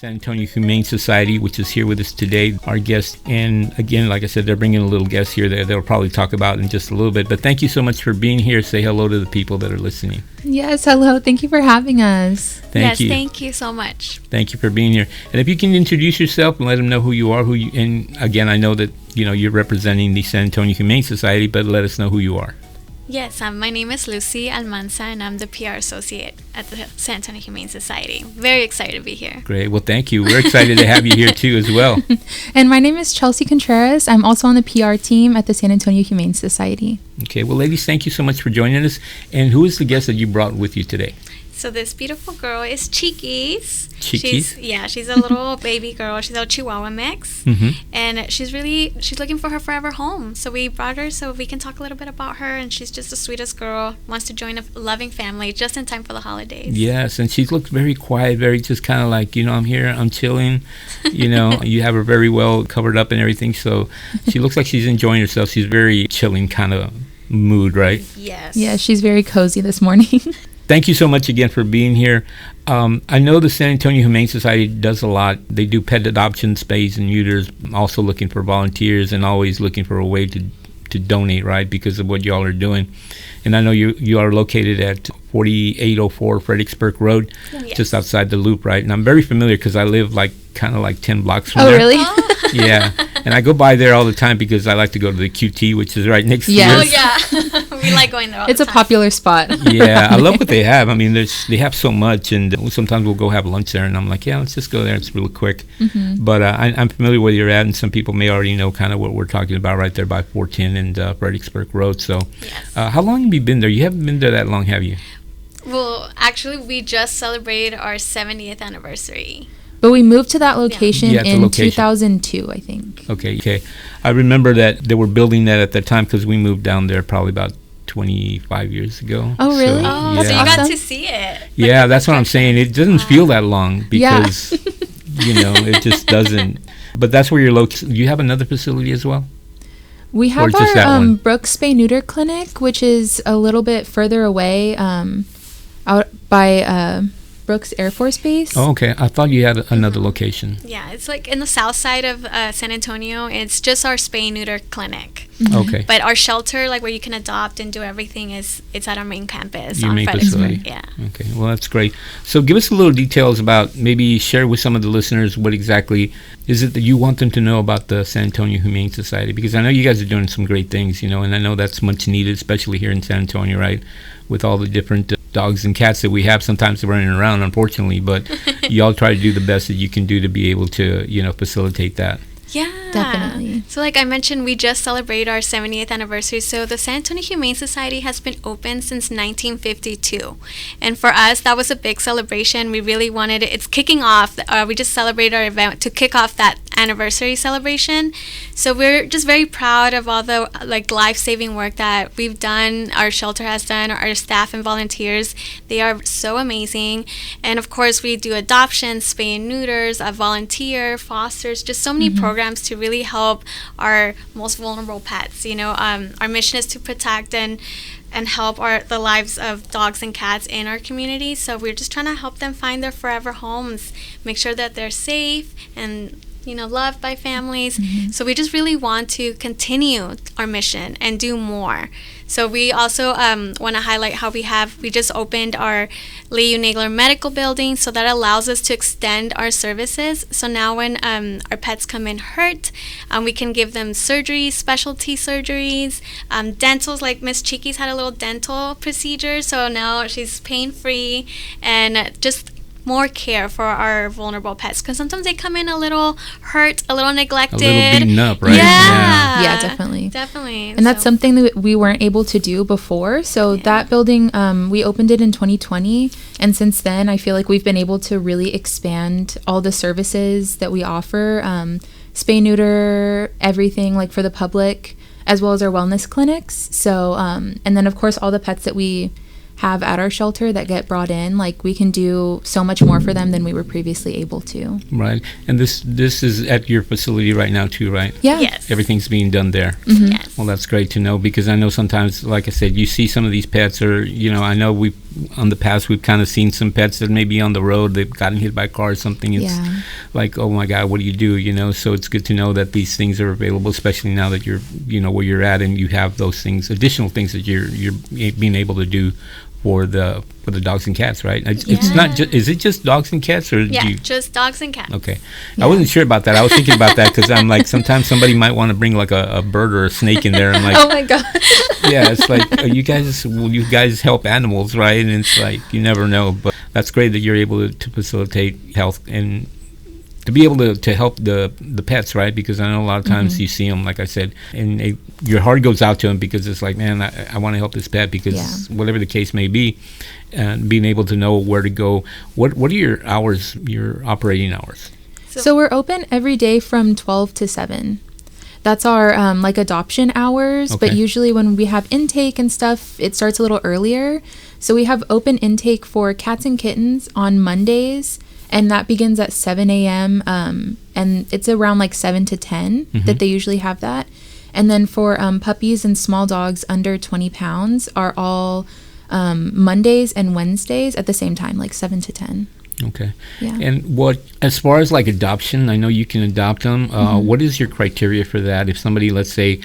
San Antonio Humane Society, which is here with us today, our guest. And again, like I said, they're bringing a little guest here that they'll probably talk about in just a little bit. But thank you so much for being here. Say hello to the people that are listening. Yes, hello. Thank you for having us. Thank you. Thank you so much. Thank you for being here. And if you can introduce yourself and let them know who you are, and again, I know that you're representing the San Antonio Humane Society, but let us know who you are. Yes, my name is Lucia Almanza, and I'm the PR Associate at the San Antonio Humane Society. Very excited to be here. Great. Well, thank you. We're excited to have you here, too, as well. And my name is Chelsea Contreras. I'm also on the PR team at the San Antonio Humane Society. Okay. Well, ladies, thank you so much for joining us. And who is the guest that you brought with you today? So this beautiful girl is Chickies. Chickies? She's a little baby girl. She's a Chihuahua mix. Mm-hmm. And she's looking for her forever home. So we brought her so we can talk a little bit about her. And she's just the sweetest girl, wants to join a loving family just in time for the holidays. Yes, and she looks very quiet, very just kind of like, I'm here, I'm chilling. You have her very well covered up and everything. So she looks like she's enjoying herself. She's very chilling kind of mood, right? Yes. Yeah, she's very cozy this morning. Thank you so much again for being here. I know the San Antonio Humane Society does a lot. They do pet adoption, spays, and neuters, also looking for volunteers and always looking for a way to donate, right, because of what y'all are doing. And I know you are located at 4804 Fredericksburg Road, Yes. just outside the Loop, right? And I'm very familiar because I live kind of like 10 blocks from there. Oh, really? Yeah. And I go by there all the time because I like to go to the QT, which is right next to Yes. Oh, yeah. We like going there all It's the a time. popular spot. Yeah, I love what they have. I mean, they have so much, and sometimes we'll go have lunch there, and I'm like, yeah, let's just go there. It's really quick. Mm-hmm. But I'm familiar where you're at, and some people may already know kind of what we're talking about right there by 410 and Fredericksburg Road. So Yes. how long have you been there? You haven't been there that long, have you? Well, actually, we just celebrated our 70th anniversary. But we moved to that location Yeah, the in location. 2002, I think. Okay. I remember that they were building that at the time because we moved down there probably about 25 years ago. Oh, really? Oh, yeah. so you got Awesome. to see it. Yeah, that's what I'm saying. It doesn't feel that long Yeah. because, it just doesn't. But that's where you're located. You have another facility as well? We Or have just that our one? Brooks Spay Neuter Clinic, which is a little bit further away, out by Brooks Air Force Base. Oh, okay. I thought you had another location. Yeah, it's like in the south side of San Antonio. It's just our spay and neuter clinic. Okay. But our shelter, like where you can adopt and do everything, it's at our main campus. Your on main Fredericksburg. facility. Yeah. Okay. Well, that's great. So give us a little details about, maybe share with some of the listeners what exactly is it that you want them to know about the San Antonio Humane Society? Because I know you guys are doing some great things, and I know that's much needed, especially here in San Antonio, right? With all the different dogs and cats that we have sometimes running around, unfortunately. But y'all try to do the best that you can do to be able to, facilitate that. Yeah. Definitely. So like I mentioned, we just celebrated our 70th anniversary. So the San Antonio Humane Society has been open since 1952. And for us, that was a big celebration. We really wanted it. It's kicking off. We just celebrated our event to kick off that anniversary celebration. So we're just very proud of all the life-saving work that we've done, our shelter has done, our staff and volunteers. They are so amazing. And of course, we do adoptions, spay and neuters, volunteer, fosters, just so many programs to really help our most vulnerable pets. Our mission is to protect and help the lives of dogs and cats in our community. So we're just trying to help them find their forever homes, make sure that they're safe and loved by families. So we just really want to continue our mission and do more. So we also want to highlight how we just opened our Leo Nagler Medical Building, so that allows us to extend our services. So now when our pets come in hurt, we can give them surgeries, specialty surgeries, dentals, like Miss Chickies had a little dental procedure, so now she's pain-free, and just more care for our vulnerable pets, because sometimes they come in a little hurt, a little neglected, A little beaten up, right? Yeah, definitely. Definitely. And that's something that we weren't able to do before. So that building, we opened it in 2020. And since then, I feel like we've been able to really expand all the services that we offer. Spay, neuter, everything like for the public, as well as our wellness clinics. So, and then of course, all the pets that we have at our shelter that get brought in, like we can do so much more for them than we were previously able to. Right. And this is at your facility right now too, right? Yeah. Yes. Everything's being done there. Mm-hmm. Yes. Well, that's great to know, because I know sometimes, like I said, you see some of these pets, or, I know on the past we've kind of seen some pets that may be on the road, they've gotten hit by a car or something. It's like, oh my God, what do you do? So it's good to know that these things are available, especially now that you're, where you're at, and you have those things, additional things that you're being able to do for the dogs and cats, right? It's not just, is it just dogs and cats, or just dogs and cats. Okay. I wasn't sure about that. I was thinking about that because I'm like, sometimes somebody might want to bring like a bird or a snake in there. I'm like, oh my God. Yeah, it's like, will you guys help animals, right? And it's like, you never know. But that's great that you're able to facilitate health and to be able to help the pets, right? Because I know a lot of times you see them, like I said, and your heart goes out to them, because it's like, man, I want to help this pet, because whatever the case may be, and being able to know where to go. What are your hours, your operating hours? So we're open every day from 12 to 7. That's our like adoption hours, but usually when we have intake and stuff, it starts a little earlier. So we have open intake for cats and kittens on Mondays, and that begins at 7 a.m. And it's around like 7 to 10 that they usually have that. And then for puppies and small dogs under 20 pounds are all Mondays and Wednesdays at the same time, like 7 to 10. Okay. Yeah. And as far as like adoption, I know you can adopt them. What is your criteria for that? If somebody, let's say,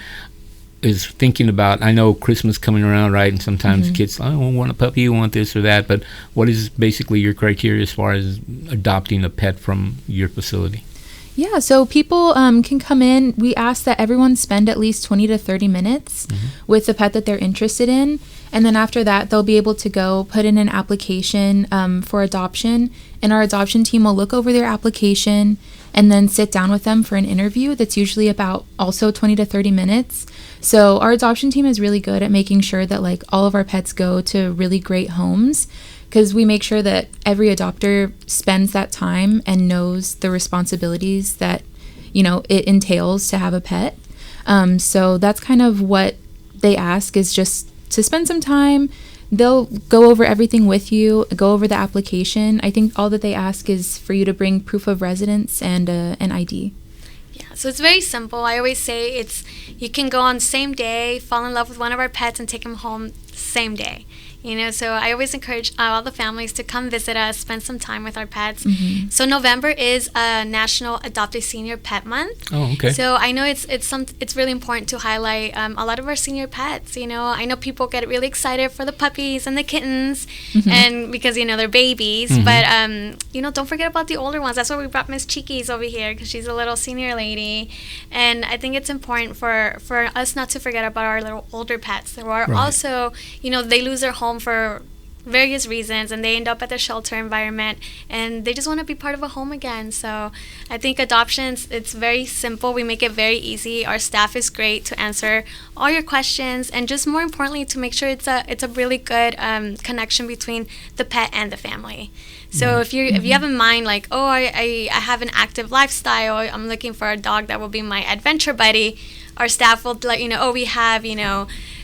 is thinking about, I know Christmas coming around, right? And sometimes kids, I don't want a puppy, I want this or that. But what is basically your criteria as far as adopting a pet from your facility? Yeah, so people can come in. We ask that everyone spend at least 20 to 30 minutes with the pet that they're interested in. And then after that, they'll be able to go put in an application for adoption. And our adoption team will look over their application and then sit down with them for an interview that's usually about also 20 to 30 minutes. So our adoption team is really good at making sure that like all of our pets go to really great homes, because we make sure that every adopter spends that time and knows the responsibilities that, it entails to have a pet. So that's kind of what they ask, is just to spend some time. They'll go over everything with you, go over the application. I think all that they ask is for you to bring proof of residence and an ID. Yeah, so it's very simple. I always say you can go on the same day, fall in love with one of our pets, and take him home same day. So I always encourage all the families to come visit us, spend some time with our pets. So November is a National Adopt a Senior Pet Month. Oh, okay. So I know it's really important to highlight a lot of our senior pets. I know people get really excited for the puppies and the kittens, and because they're babies. But don't forget about the older ones. That's why we brought Miss Chickies over here, because she's a little senior lady, and I think it's important for us not to forget about our little older pets who are also they lose their home for various reasons, and they end up at the shelter environment, and they just want to be part of a home again. So I think adoptions, it's very simple. We make it very easy. Our staff is great to answer all your questions, and just more importantly, to make sure it's a really good connection between the pet and the family. So if you have in mind, like, I have an active lifestyle, I'm looking for a dog that will be my adventure buddy, our staff will let you know, we have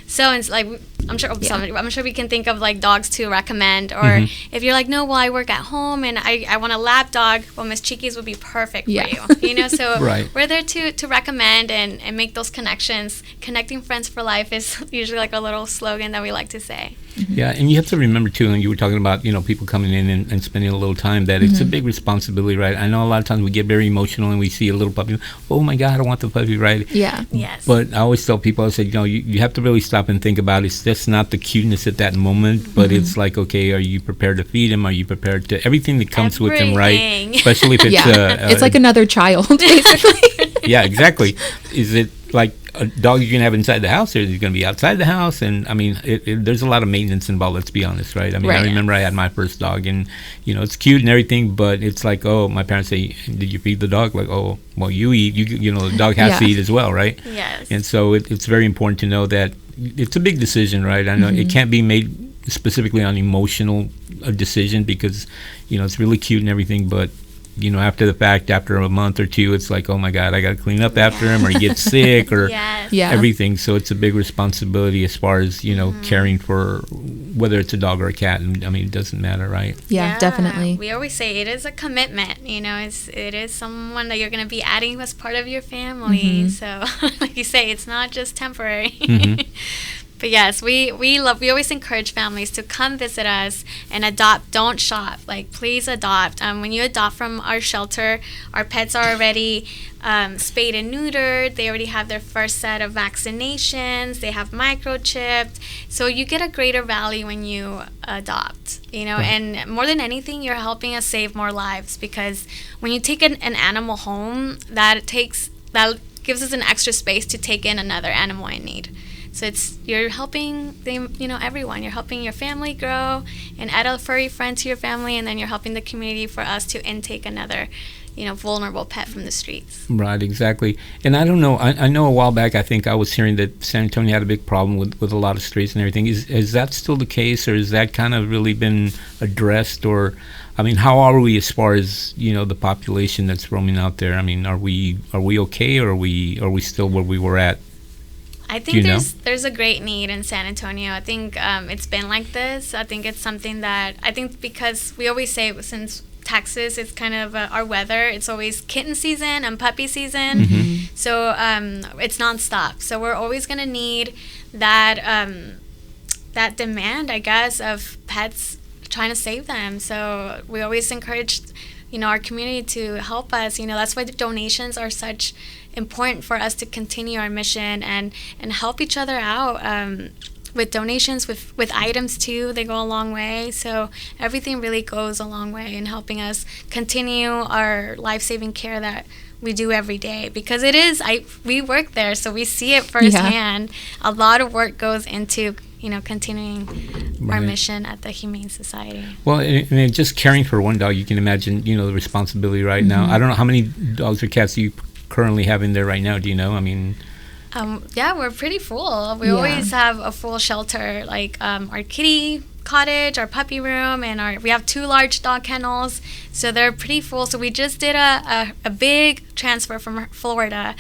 so it's like, I'm sure we can think of like dogs to recommend. Or if you're like, no, well, I work at home and I want a lap dog, well, Miss Chickies would be perfect for you. So we're there to recommend and make those connections. Connecting friends for life is usually like a little slogan that we like to say. Yeah, and you have to remember too, and you were talking about people coming in and spending a little time, that it's a big responsibility, right? I know a lot of times we get very emotional and we see a little puppy, oh my God, I want the puppy, right? Yeah. Yes. But I always tell people, I say, you have to really stop and think about it. It's just not the cuteness at that moment, but it's like, okay, are you prepared to feed him? Are you prepared to everything that comes with him, right? Especially if it's it's like another child, basically. Yeah, exactly. Is it like a dog you can have inside the house, or is it going to be outside the house? And I mean, there's a lot of maintenance involved, let's be honest, right? I mean, I remember I had my first dog, and it's cute and everything, but it's like, oh, my parents say, did you feed the dog? Like, oh, well, you eat, the dog has to eat as well, right? Yes. And so it's very important to know that it's a big decision, right? I know it can't be made specifically on emotional decision, because it's really cute and everything, but after the fact, after a month or two, it's like, oh my God, I got to clean up after him, or he gets sick, or everything. So it's a big responsibility as far as caring for whether it's a dog or a cat. I mean, it doesn't matter, right? Yeah, definitely. We always say it is a commitment. It is someone that you're going to be adding as part of your family. So, like you say, it's not just temporary. But yes, we always encourage families to come visit us and adopt. Don't shop. Like, please adopt. When you adopt from our shelter, our pets are already spayed and neutered. They already have their first set of vaccinations. They have microchipped. So you get a greater value when you adopt. And more than anything, you're helping us save more lives, because when you take an animal home, that gives us an extra space to take in another animal in need. So you're helping them, everyone. You're helping your family grow and add a furry friend to your family, and then you're helping the community for us to intake another, vulnerable pet from the streets. Right, exactly. And I don't know. I know a while back, I think I was hearing that San Antonio had a big problem with a lot of streets and everything. Is that still the case, or has that kind of really been addressed? Or, I mean, how are we as far as the population that's roaming out there? I mean, are we okay, or are we still where we were at? I think there's a great need in San Antonio. I think it's been like this. I think it's something that, because we always say, since Texas, it's kind of our weather, it's always kitten season and puppy season. So it's nonstop. So we're always going to need that demand, I guess, of pets, trying to save them. So we always encourage our community to help us. That's why the donations are such important for us to continue our mission and help each other out with donations, with items too. They go a long way. So everything really goes a long way in helping us continue our life-saving care that we do every day, because we work there, so we see it firsthand. A lot of work goes into continuing our mission at the Humane Society. Well, and just caring for one dog, you can imagine, the responsibility right now. I don't know how many dogs or cats do you currently have in there right now. Do you know? I mean, we're pretty full. We always have a full shelter, like our kitty cottage, our puppy room, and we have 2 large dog kennels, so they're pretty full. So we just did a big transfer from Florida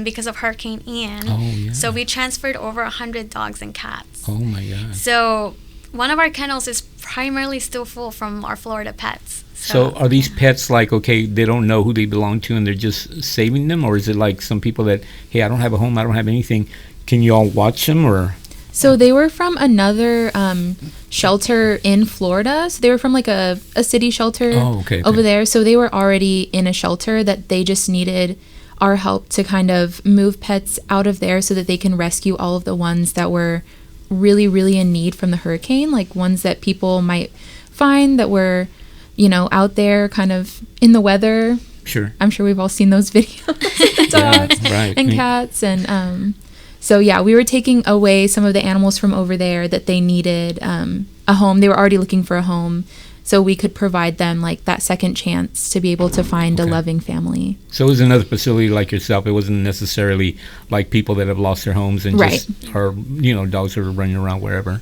because of Hurricane Ian. So we transferred over 100 dogs and cats. Oh my God. So one of our kennels is primarily still full from our Florida pets. So are these pets like, okay, they don't know who they belong to and they're just saving them? Or is it like some people that, hey, I don't have a home, I don't have anything, can you all watch them? Or So they were from another shelter in Florida. So they were from like a city shelter over there. So they were already in a shelter that they just needed our help to kind of move pets out of there so that they can rescue all of the ones that were really, really in need from the hurricane, like ones that people might find that were, out there kind of in the weather. Sure. I'm sure we've all seen those videos of the dogs and cats. And so, we were taking away some of the animals from over there that they needed a home. They were already looking for a home. So we could provide them like that second chance to be able to find a loving family. So it was another facility like yourself. It wasn't necessarily like people that have lost their homes and just are, dogs that are running around wherever.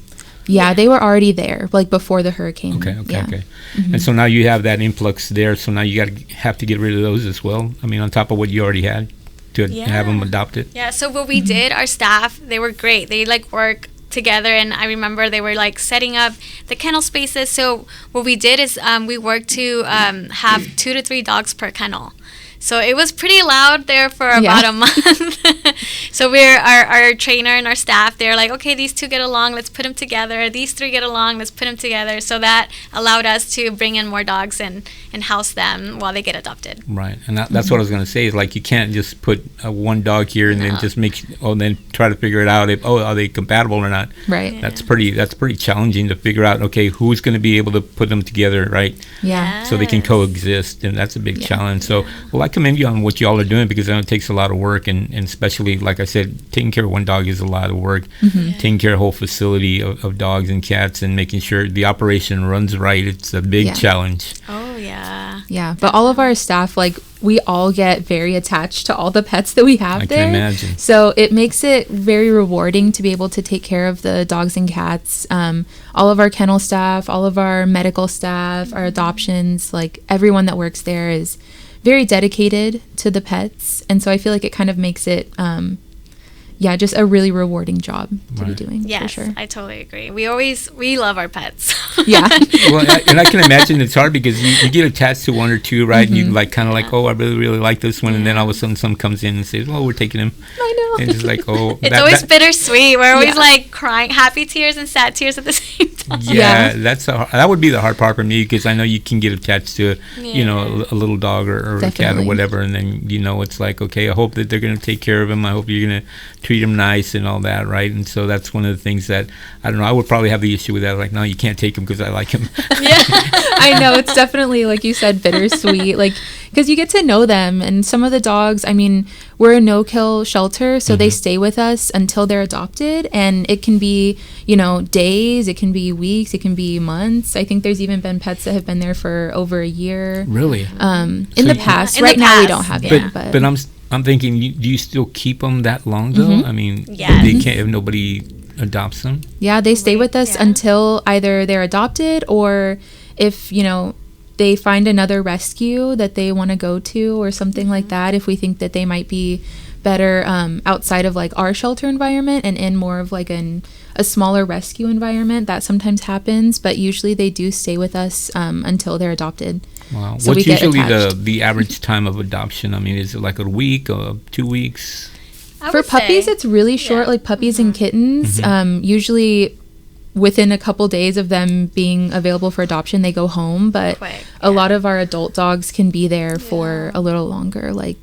Yeah, they were already there, like before the hurricane. Okay. And so now you have that influx there. So now you have to get rid of those as well. I mean, on top of what you already had to have them adopted. Yeah. So what we did, our staff, they were great. They work together, and I remember they were setting up the kennel spaces. So what we did is we worked to have 2 to 3 dogs per kennel. So it was pretty loud there for about a month. So our trainer and our staff, they're like, okay, these 2 get along, let's put them together. These 3 get along, let's put them together. So that allowed us to bring in more dogs and house them while they get adopted. Right, and that's what I was going to say, is you can't just put one dog here and then just then try to figure it out are they compatible or not. Right. Yeah. That's pretty challenging to figure out, okay, who's going to be able to put them together, right? Yeah. So they can coexist, and that's a big challenge. So, I commend you on what y'all are doing, because I know it takes a lot of work, and especially, like I said, taking care of one dog is a lot of work. Taking care of a whole facility of dogs and cats and making sure the operation runs right, it's a big challenge. Oh, yeah. Yeah, but all of our staff, we all get very attached to all the pets that we have there. I can imagine. So it makes it very rewarding to be able to take care of the dogs and cats. All of our kennel staff, all of our medical staff, our adoptions, everyone that works there is very dedicated to the pets. And so I feel like it kind of makes it just a really rewarding job to be doing. Yes, for sure. I totally agree. We love our pets. Yeah. Well, and I can imagine it's hard because you get attached to one or two, right? And you like kind of like, oh, I really, really like this one. And then all of a sudden someone comes in and says, oh, we're taking him. I know. And it's like, oh. It's always bittersweet. We're always like crying, happy tears and sad tears at the same time. Yeah, that would be the hard part for me because I know you can get attached to, a little dog or a cat or whatever. And then, it's like, okay, I hope that they're going to take care of him. I hope you're going to treat him nice and all that, right? And so that's one of the things that, I don't know, I would probably have the issue with that. Like, no, you can't take him because I like him. Yeah. I know, it's definitely, like you said, bittersweet, like, because you get to know them. And some of the dogs, I mean, we're a no-kill shelter, so they stay with us until they're adopted, and it can be, days, it can be weeks, it can be months. I think there's even been pets that have been there for over a year. Really? In the past. Right now we don't have it. But I'm thinking, do you still keep them that long, though? I mean, they can't, if nobody adopts them? Yeah, they stay with us until either they're adopted or if, they find another rescue that they want to go to or something like that. If we think that they might be better outside of like our shelter environment and in more of like a smaller rescue environment, that sometimes happens. But usually they do stay with us until they're adopted. Wow. So what's usually the average time of adoption? I mean, is it like a week or 2 weeks? For puppies, it's really short, like puppies and kittens. Usually within a couple days of them being available for adoption, they go home. But a lot of our adult dogs can be there for a little longer. Like,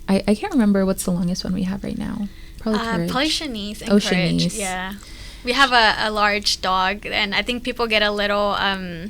I can't remember what's the longest one we have right now. Probably Chickies and Chickies. Yeah. We have a large dog, and I think people get a little, I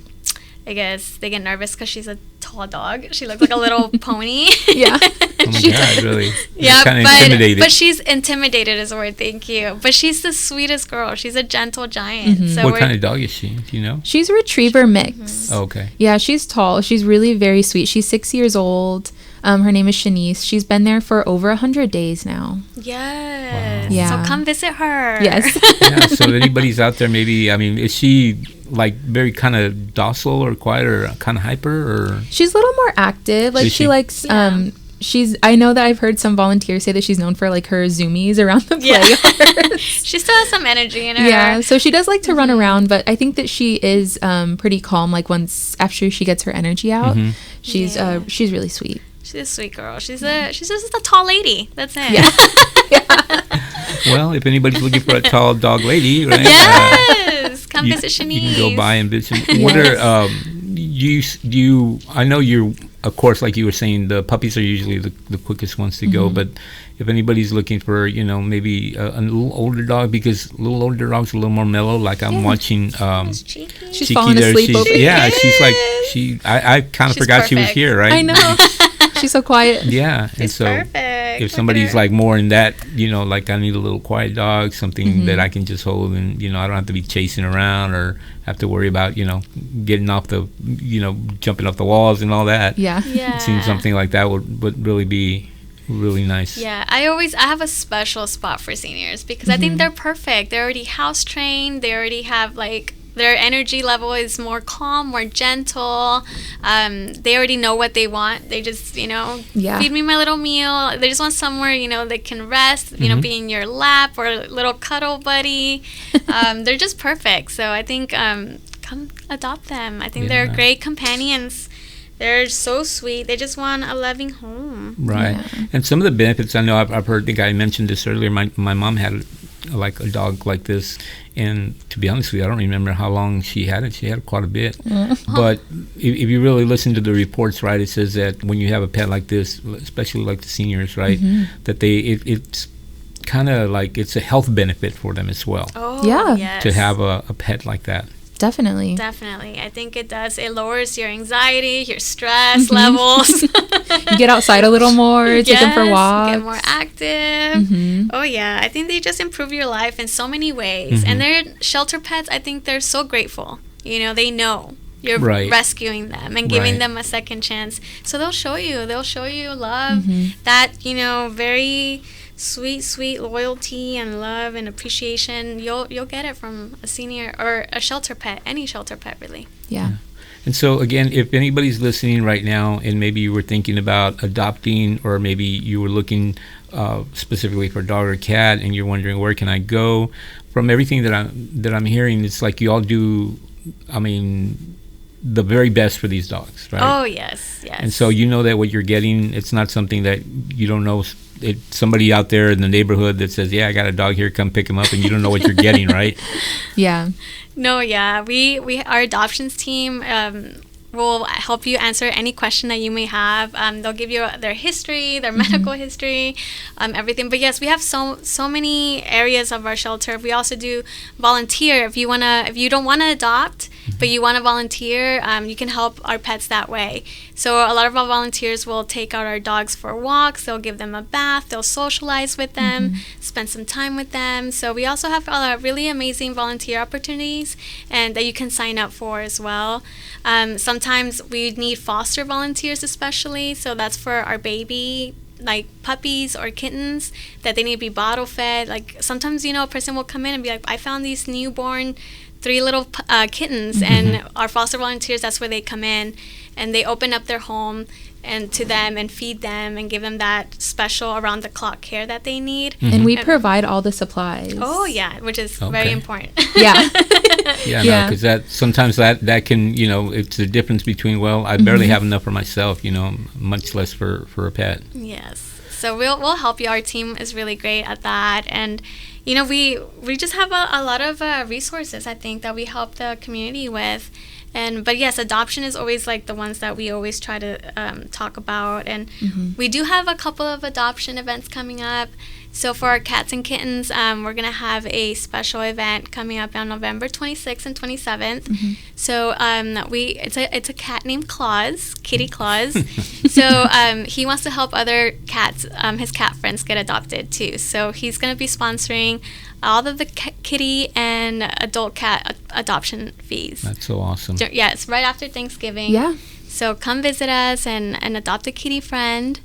guess they get nervous because she's a tall dog. She looks like a little pony. Yeah. Oh my God, really? Yeah, kind of intimidated. But she's intimidated is the word, thank you. But she's the sweetest girl. She's a gentle giant. So what kind of dog is she? Do you know? She's a retriever mix. Oh, okay. Yeah, she's tall. She's really very sweet. She's 6 years old. Her name is Shanice. She's been there for over 100 days now. Yes. Wow. Yeah. So come visit her. Yes. Yeah, so if anybody's out there, maybe, I mean, is she like very kind of docile or quiet or kind of hyper? Or she's a little more active. Like she likes, I know that I've heard some volunteers say that she's known for like her zoomies around the playground. She still has some energy in her. Yeah, so she does like to run around, but I think that she is pretty calm. Like once after she gets her energy out, she's really sweet. She's a sweet girl. She's just a tall lady. That's it. Yeah. Well, if anybody's looking for a tall dog lady, right? Yes, come visit Shanice. You can go by and visit. What are you? I know you're. Of course, like you were saying, the puppies are usually the quickest ones to go. But if anybody's looking for, maybe a little older dog, because little older dogs are a little more mellow. Like I'm watching. She's falling asleep over here. She's like I kind of forgot she was here, right? I know. She's so quiet. Yeah, and so perfect. if somebody's like more in that, like I need a little quiet dog, something that I can just hold, and I don't have to be chasing around or have to worry about getting off the jumping off the walls and all that. Yeah. It seems something like that would really be really nice. Yeah, I have a special spot for seniors because I think they're perfect. They're already house trained. They already have like their energy level is more calm, more gentle. They already know what they want. They just, feed me my little meal. They just want somewhere, they can rest, be in your lap or a little cuddle buddy. They're just perfect. So I think come adopt them. I think they're great companions. They're so sweet. They just want a loving home. Right. Yeah. And some of the benefits, I know I've heard, the guy mentioned this earlier. My mom had like a dog like this, and to be honest with you, I don't remember how long she had it. She had quite a bit. But if you really listen to the reports, right, it says that when you have a pet like this, especially like the seniors, right, that it's kind of like it's a health benefit for them as well. Oh, yeah. Yes. To have a pet like that. Definitely. I think it does. It lowers your anxiety, your stress levels. You get outside a little more, take them for walks. Get more active. Oh, yeah. I think they just improve your life in so many ways. And they're shelter pets. I think they're so grateful. They know you're rescuing them and giving them a second chance. So they'll show you love. That, very sweet loyalty and love and appreciation, you'll get it from a senior or a shelter pet, any shelter pet, really. Yeah. And so, again, if anybody's listening right now and maybe you were thinking about adopting, or maybe you were looking specifically for a dog or cat and you're wondering, where can I go? From everything that I'm hearing, it's like you all do, I mean, the very best for these dogs, right? Oh, yes. And so you know that what you're getting, it's not something that you don't know. It's somebody out there in the neighborhood that says, yeah, I got a dog here, come pick him up, and you don't know what you're getting, right? Yeah. No, yeah. We our adoptions team will help you answer any question that you may have. They'll give you their history, their medical history, everything. But yes, we have so many areas of our shelter. We also do volunteer. If you don't wanna adopt, but you wanna volunteer, you can help our pets that way. So a lot of our volunteers will take out our dogs for walks. They'll give them a bath. They'll socialize with them, spend some time with them. So we also have really amazing volunteer opportunities and that you can sign up for as well. Sometimes we need foster volunteers especially, so that's for our baby, like puppies or kittens, that they need to be bottle fed. Like sometimes, a person will come in and be like, I found these newborn 3 little kittens, and our foster volunteers, that's where they come in and they open up their home and to them and feed them and give them that special around the clock care that they need. And we provide all the supplies. Oh yeah, which is very important. Yeah. Yeah, because that sometimes that can, it's the difference between, well, I barely have enough for myself, much less for a pet. Yes. So we'll help you. Our team is really great at that, and we just have a lot of resources, I think, that we help the community with. But yes, adoption is always like the ones that we always try to talk about. And we do have a couple of adoption events coming up. So for our cats and kittens, we're going to have a special event coming up on November 26th and 27th. So it's a cat named Claus, Kitty Claus. So he wants to help other cats, his cat friends, get adopted too. So he's going to be sponsoring all of the kitty and adult cat adoption fees. That's so awesome. Yeah, it's right after Thanksgiving. Yeah. So come visit us and adopt a kitty friend.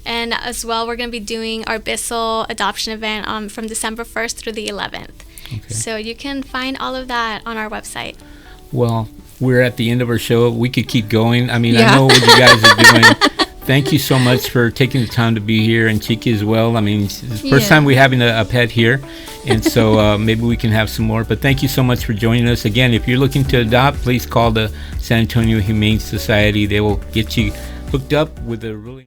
And as well, we're going to be doing our Bissell adoption event from December 1st through the 11th. Okay. So you can find all of that on our website. Well, we're at the end of our show. We could keep going. I mean, I know what you guys are doing. Thank you so much for taking the time to be here, and Chickie as well. I mean, it's the first time we're having a pet here, and so maybe we can have some more. But thank you so much for joining us. Again, if you're looking to adopt, please call the San Antonio Humane Society. They will get you hooked up with a really...